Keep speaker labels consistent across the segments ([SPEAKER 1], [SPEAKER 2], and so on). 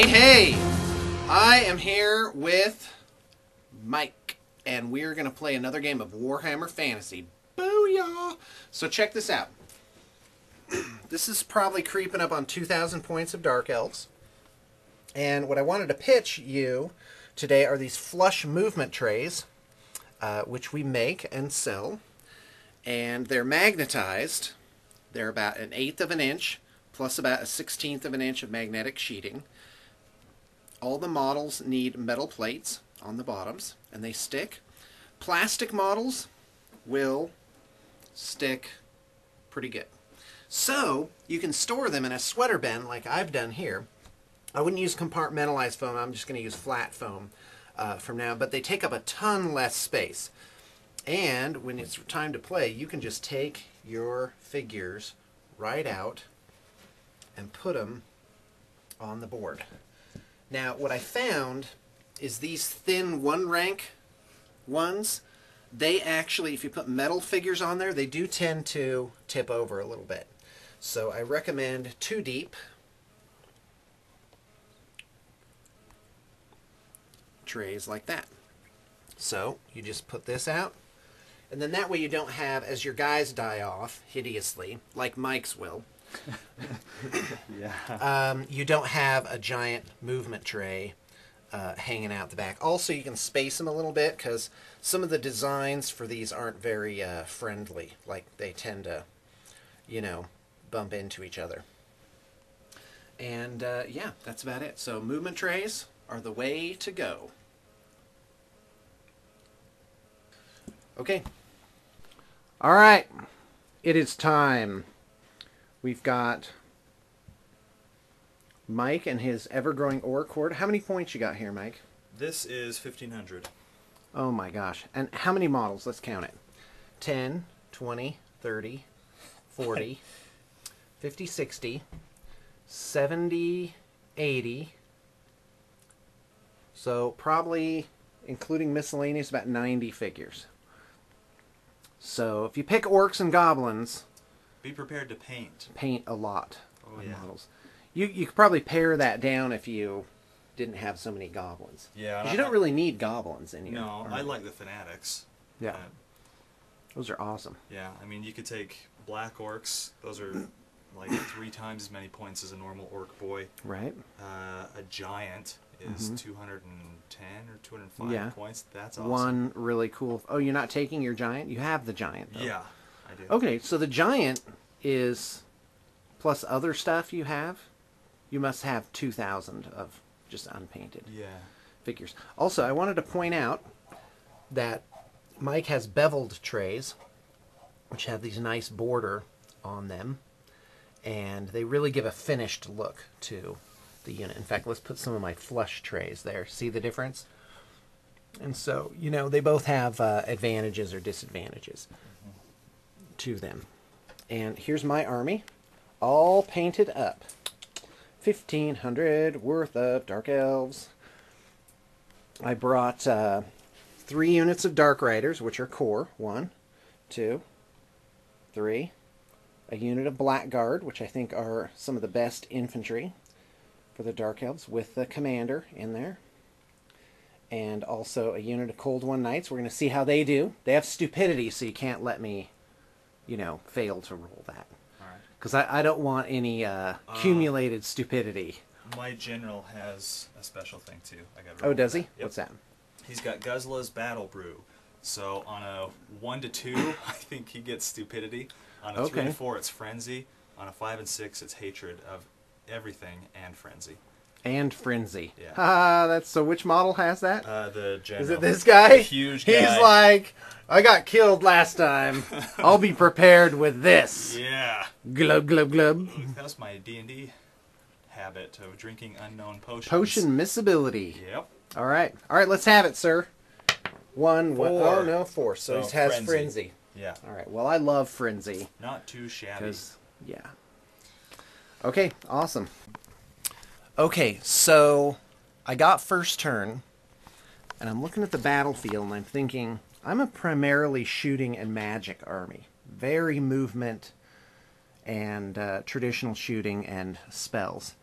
[SPEAKER 1] Hey! I am here with Mike, and we're going to play another game of Warhammer Fantasy. Booyah! So check this out. This is probably creeping up on 2,000 points of Dark Elves. And what I wanted to pitch you today are these flush movement trays, which we make and sell. And they're magnetized. They're about 1/8 of an inch, plus about 1/16 of an inch of magnetic sheeting. All the models need metal plates on the bottoms, and they stick. Plastic models will stick pretty good. So you can store them in a sweater bin like I've done here. I wouldn't use compartmentalized foam. I'm just going to use flat foam from now, but they take up a ton less space. And when it's time to play, you can just take your figures right out and put them on the board. Now, what I found is these thin one-rank ones, they actually, if you put metal figures on there, they do tend to tip over a little bit. So I recommend 2 deep trays like that. So you just put this out, and then that way you don't have, as your guys die off hideously, like Mike's will,
[SPEAKER 2] Yeah.
[SPEAKER 1] you don't have a giant movement tray hanging out the back. Also, you can space them a little bit because some of the designs for these aren't very friendly. Like, they tend to, you know, bump into each other. And yeah, that's about it. So movement trays are the way to go. Okay. All right. It is time. We've got Mike and his ever-growing Orc horde. How many points you got here, Mike?
[SPEAKER 2] This is 1,500.
[SPEAKER 1] Oh my gosh. And how many models? Let's count it. 10, 20, 30, 40, 50, 60, 70, 80. So probably, including miscellaneous, about 90 figures. So if you pick Orcs and Goblins,
[SPEAKER 2] Be prepared to paint.
[SPEAKER 1] paint a lot
[SPEAKER 2] Oh,
[SPEAKER 1] of
[SPEAKER 2] yeah.
[SPEAKER 1] models. You could probably pare that down if you didn't have so many goblins.
[SPEAKER 2] Yeah.
[SPEAKER 1] Because you don't really need goblins in your
[SPEAKER 2] No,
[SPEAKER 1] army.
[SPEAKER 2] I like the Fanatics.
[SPEAKER 1] Yeah.
[SPEAKER 2] Uh,
[SPEAKER 1] Those are awesome.
[SPEAKER 2] yeah, I mean, you could take Black Orcs. Those are like 3 times as many points as a normal Orc boy.
[SPEAKER 1] Right?
[SPEAKER 2] A Giant is 210 or 205
[SPEAKER 1] Yeah.
[SPEAKER 2] points. That's awesome.
[SPEAKER 1] One really cool... Oh, you're not taking your Giant? You have the Giant, though.
[SPEAKER 2] Yeah, I do.
[SPEAKER 1] Okay, so the Giant is... Plus other stuff you have, you must have 2,000 of just unpainted
[SPEAKER 2] Yeah.
[SPEAKER 1] figures. Also, I wanted to point out that Mike has beveled trays, which have these nice border on them, and they really give a finished look to the unit. In fact, let's put some of my flush trays there. See the difference? And so, you know, they both have advantages or disadvantages to them. And here's my army, all painted up. 1,500 worth of Dark Elves. I brought 3 units of Dark Riders, which are core. 1, 2, 3. A unit of Blackguard, which I think are some of the best infantry for the Dark Elves, with the commander in there. And also a unit of Cold One Knights. We're going to see how they do. They have stupidity, so you can't let me, you know, fail to roll that.
[SPEAKER 2] Alright.
[SPEAKER 1] Because I don't want any accumulated stupidity.
[SPEAKER 2] My general has a special thing, too. I got.
[SPEAKER 1] Oh, does he?
[SPEAKER 2] Yep.
[SPEAKER 1] What's that?
[SPEAKER 2] He's got Guzzla's Battle Brew. So on a 1 to 2, I think he gets stupidity. On a 3 to 4, it's frenzy. On a 5 and 6, it's hatred of everything and frenzy.
[SPEAKER 1] And frenzy.
[SPEAKER 2] Yeah.
[SPEAKER 1] Ah, that's so. Which model has that?
[SPEAKER 2] The general.
[SPEAKER 1] Is it this guy?
[SPEAKER 2] The huge guy.
[SPEAKER 1] He's like, I got killed last time. I'll be prepared with this.
[SPEAKER 2] Yeah.
[SPEAKER 1] Glub glub glub.
[SPEAKER 2] That's my D&D habit of drinking unknown potions.
[SPEAKER 1] Potion miscibility.
[SPEAKER 2] Yep.
[SPEAKER 1] All right. Let's have it, sir. 1.
[SPEAKER 2] 4.
[SPEAKER 1] Oh no, 4. So he has frenzy.
[SPEAKER 2] Yeah.
[SPEAKER 1] All right. Well, I love frenzy.
[SPEAKER 2] Not too shabby.
[SPEAKER 1] Yeah. Okay. Awesome. Okay. So I got first turn, and I'm looking at the battlefield, and I'm thinking, I'm a primarily shooting and magic army. Very movement and traditional shooting and spells.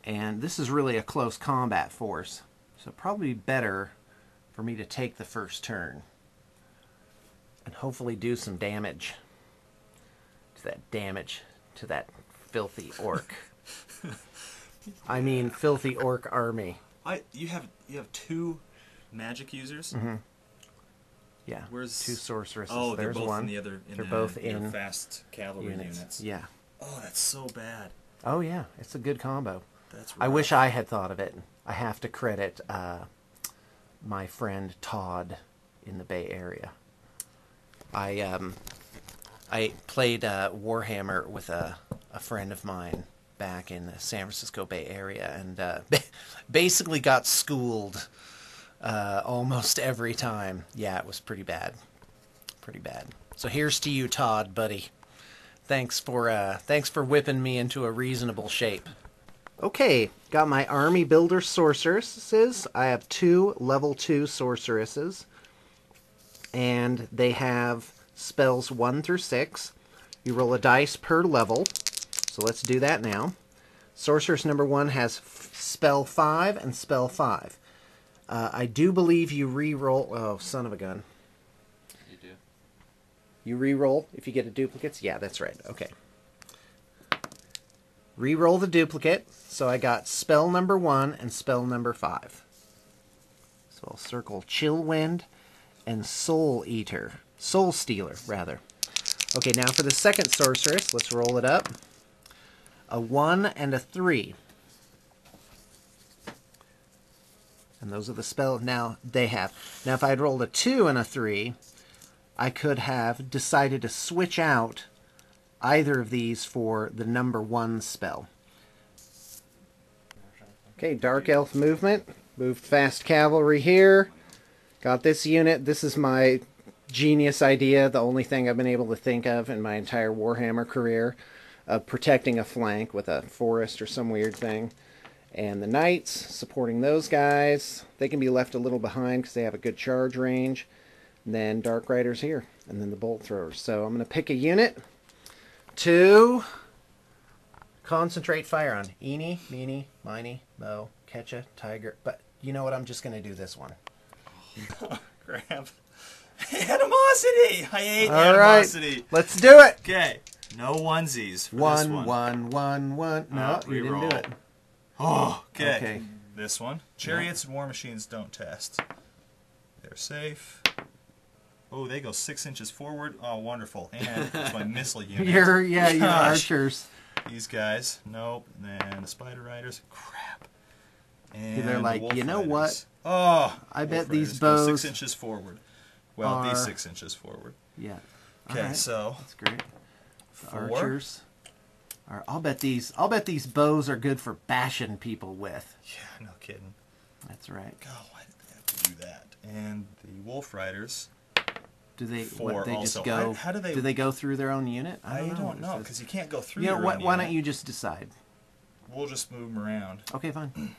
[SPEAKER 1] And this is really a close combat force. So probably better for me to take the first turn. And hopefully do some damage. To that filthy orc. I mean, filthy orc army.
[SPEAKER 2] You have 2 magic users.
[SPEAKER 1] Mm-hmm. Yeah.
[SPEAKER 2] Where's
[SPEAKER 1] 2 sorceresses?
[SPEAKER 2] Oh, they're
[SPEAKER 1] There's
[SPEAKER 2] both
[SPEAKER 1] one.
[SPEAKER 2] in the other.
[SPEAKER 1] They're both in
[SPEAKER 2] fast cavalry units.
[SPEAKER 1] Yeah.
[SPEAKER 2] Oh, that's so bad.
[SPEAKER 1] Oh yeah, it's a good combo.
[SPEAKER 2] That's.
[SPEAKER 1] I wish I had thought of it. I have to credit my friend Todd in the Bay Area. I played Warhammer with a friend of mine back in the San Francisco Bay Area, and basically got schooled almost every time. Yeah, it was pretty bad. Pretty bad. So here's to you, Todd, buddy. Thanks for whipping me into a reasonable shape. Okay, got my army builder sorceresses. I have 2 level 2 sorceresses, and they have spells 1 through 6. You roll a dice per level, so let's do that now. Sorceress number 1 has spell 5 and spell 5. I do believe you re-roll. Oh, son of a gun.
[SPEAKER 2] You do.
[SPEAKER 1] You re-roll if you get a duplicate? Yeah, that's right. Okay. Re-roll the duplicate. So I got spell number 1 and spell number 5. So I'll circle Chill Wind and Soul Eater. Soul Stealer, rather. Okay, now for the second sorceress, let's roll it up. A 1 and a 3. And those are the spells now they have. Now if I had rolled a 2 and a 3, I could have decided to switch out either of these for the number 1 spell. Okay, Dark Elf movement. Moved fast cavalry here. Got this unit. This is my genius idea, the only thing I've been able to think of in my entire Warhammer career, of protecting a flank with a forest or some weird thing. And the knights, supporting those guys. They can be left a little behind because they have a good charge range. And then Dark Riders here. And then the bolt throwers. So I'm going to pick a unit to concentrate fire on. Eeny, meeny, miny, mo, catcha, tiger. But you know what? I'm just going to do this one.
[SPEAKER 2] Grab. Animosity! I hate
[SPEAKER 1] All
[SPEAKER 2] animosity.
[SPEAKER 1] Right, let's do it.
[SPEAKER 2] Okay, no onesies for
[SPEAKER 1] one,
[SPEAKER 2] this one.
[SPEAKER 1] 1, 1, 1. No, you didn't do it.
[SPEAKER 2] Oh, okay.
[SPEAKER 1] Okay.
[SPEAKER 2] This one. Chariots and war machines don't test. They're safe. Oh, they go 6 inches forward. Oh, wonderful. And it's my missile unit.
[SPEAKER 1] Your archers.
[SPEAKER 2] These guys. Nope. And then the spider riders. Crap. And
[SPEAKER 1] they're like,
[SPEAKER 2] the
[SPEAKER 1] you know
[SPEAKER 2] riders.
[SPEAKER 1] what?
[SPEAKER 2] Oh,
[SPEAKER 1] I bet these
[SPEAKER 2] go
[SPEAKER 1] bows
[SPEAKER 2] 6 inches forward. Well, these 6 inches forward.
[SPEAKER 1] Yeah.
[SPEAKER 2] Okay,
[SPEAKER 1] right.
[SPEAKER 2] so
[SPEAKER 1] that's great. The
[SPEAKER 2] 4.
[SPEAKER 1] archers. I'll bet these bows are good for bashing people with.
[SPEAKER 2] Yeah, no kidding.
[SPEAKER 1] That's right.
[SPEAKER 2] God, why did they have to do that? And the wolf riders.
[SPEAKER 1] Do they?
[SPEAKER 2] 4
[SPEAKER 1] they
[SPEAKER 2] also.
[SPEAKER 1] just go?
[SPEAKER 2] How do they?
[SPEAKER 1] Do they go through their own unit?
[SPEAKER 2] I don't know because you can't go through.
[SPEAKER 1] You know,
[SPEAKER 2] your own
[SPEAKER 1] why
[SPEAKER 2] unit.
[SPEAKER 1] don't you just decide?
[SPEAKER 2] We'll just move them around.
[SPEAKER 1] Okay, fine.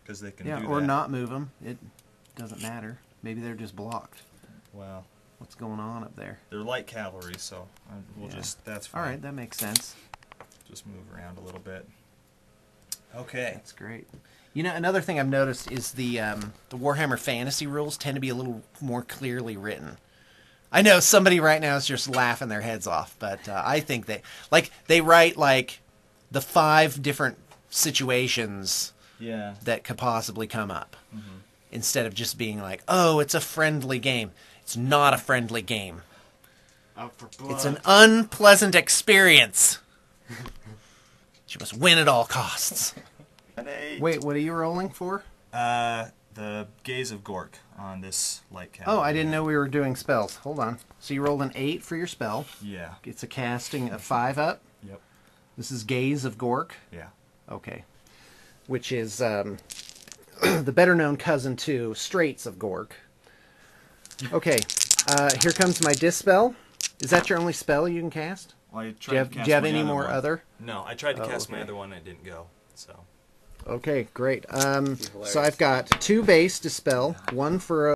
[SPEAKER 2] Because they can.
[SPEAKER 1] Yeah,
[SPEAKER 2] do
[SPEAKER 1] or
[SPEAKER 2] that.
[SPEAKER 1] not move them. It doesn't matter. Maybe they're just blocked.
[SPEAKER 2] Well,
[SPEAKER 1] what's going on up there?
[SPEAKER 2] They're light cavalry, so we'll just. That's fine.
[SPEAKER 1] All right. That makes sense.
[SPEAKER 2] Just move around a little bit. Okay.
[SPEAKER 1] That's great. You know, another thing I've noticed is the Warhammer Fantasy rules tend to be a little more clearly written. I know somebody right now is just laughing their heads off, but I think they write like the 5 different situations that could possibly come up, instead of just being like, oh, it's a friendly game. It's not a friendly game. It's an unpleasant experience. You must win at all costs. Wait, what are you rolling for?
[SPEAKER 2] The Gaze of Gork on this light cavalry.
[SPEAKER 1] Oh, I didn't know we were doing spells. Hold on. So you rolled an 8 for your spell.
[SPEAKER 2] Yeah.
[SPEAKER 1] It's a casting of 5 up.
[SPEAKER 2] Yep.
[SPEAKER 1] This is Gaze of Gork.
[SPEAKER 2] Yeah.
[SPEAKER 1] Okay. Which is the better-known cousin to Straits of Gork. Okay. Here comes my Dispel. Is that your only spell you can cast?
[SPEAKER 2] Well, I
[SPEAKER 1] Do
[SPEAKER 2] tried
[SPEAKER 1] you have,
[SPEAKER 2] to cast
[SPEAKER 1] do you have
[SPEAKER 2] my
[SPEAKER 1] any
[SPEAKER 2] other
[SPEAKER 1] more
[SPEAKER 2] one.
[SPEAKER 1] other?
[SPEAKER 2] No, I tried to cast
[SPEAKER 1] okay.
[SPEAKER 2] my other one and it didn't go. So.
[SPEAKER 1] Okay, great. So I've got 2 base Dispel, 1 for